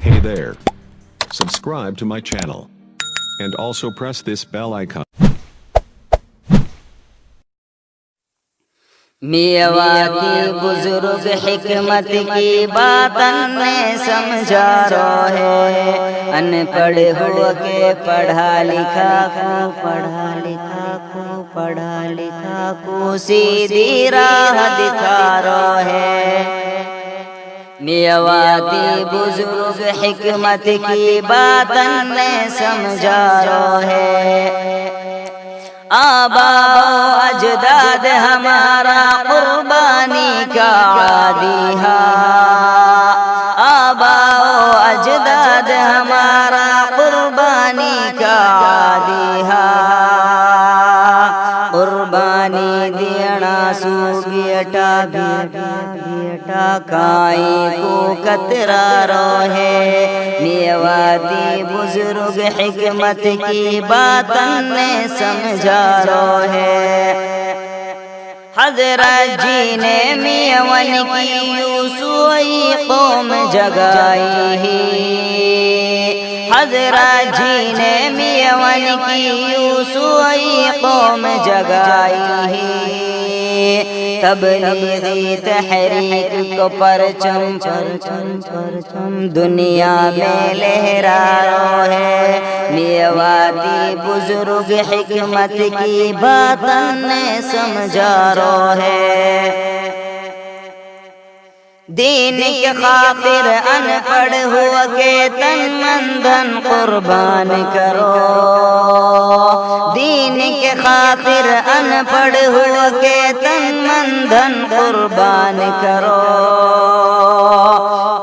Hey there. Subscribe to my channel. And also press this bell icon. Mewati بزرگ حکمت کی باتن نے سمجھا رو ہے، ان پڑھ ہو کے پڑھا لکھا کو پڑھا لکھا کو پڑھا لکھا کو سیدھی راہ دکھا رو ہے۔ میواتی بزرگ حکمت کی باتن نے سمجھا رو ہے، آبا و اجداد ہمارا قربانی کا عادی ہے، آبا و اجداد ہمارا قربانی کا عادی ہے، قربانی دینا سو بیٹا بیٹا کائی کو کترا رو ہے۔ میواتی بزرگ حکمت کی باتن نے سمجھا رو ہے، حضرت جی نے میون کی یوسوئی قوم جگائی ہی، حضرت جی نے میون کی یوسوئی قوم جگائی ہی، تبلیغی تحریک کو پرچم پرچم پرچم دنیا میں لہرا رو ہے۔ میواتی بزرگ حکمت کی باتن نے سمجھا رو ہے، دین کے خاطر ان پڑھ ہو کے تن من دھن قربان کرو، دین کے خاطر ان پڑھ ہو کے تن من دھن قربان کرو،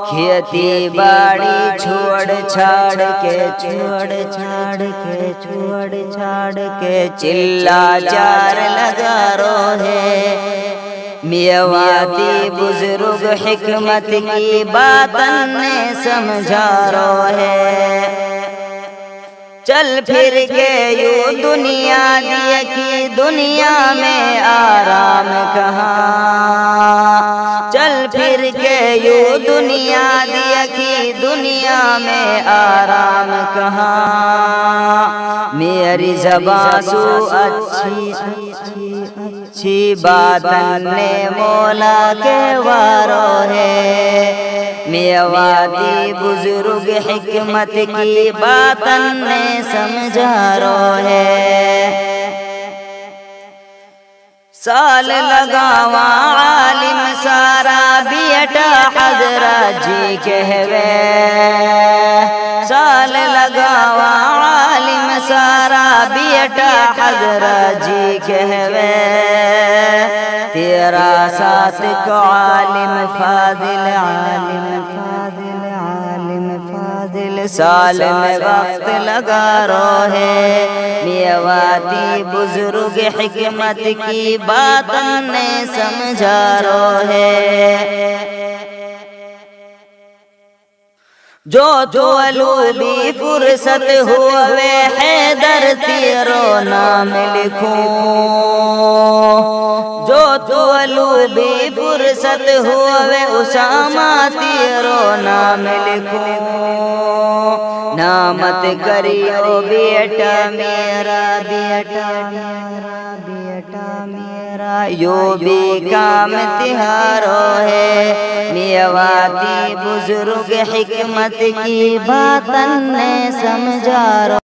کھیتی باڑی چھوڑ چھاڑ کے چھوڑ چھاڑ کے چھوڑ چھاڑ کے چلا چار لگا رو ہے۔ میواتی بزرگ حکمت کی باتن نے سمجھا رو ہے، چل پھر کے یوں دنیا دیا کی دنیا میں آرام کہاں، چل پھر کے یوں دنیا دیا کی دنیا میں آرام کہاں، میری زبان سو اچھی اچھی باتن نے مولا کے وارو ہے۔ میواتی بزرگ حکمت کی باتن نے سمجھا رو ہے، سال لگاوا عالم سارا بیٹا حضرت جی کہوے، سال لگاوا عالم سارا بیٹا حضرت جی کہوے، تیرا ساتھ کو عالم فاضل عالم فاضل عالم فاضل سال میں وقت لگا رو ہے۔ میواتی بزرگ حکمت کی باتن نے سمجھا رو ہے، جو طلوبی فرصت ہوئے حیدر تیرو نام لکھوں، جو طلوبی فرصت ہوئے اسامہ تیرو نام لکھوں، نامت کریو بیٹا میرا بیٹا میرا بیٹا میرا، یوں بھی کام تہارو ہے۔ میواتی بزرگ حکمت کی باتن نے سمجھا رو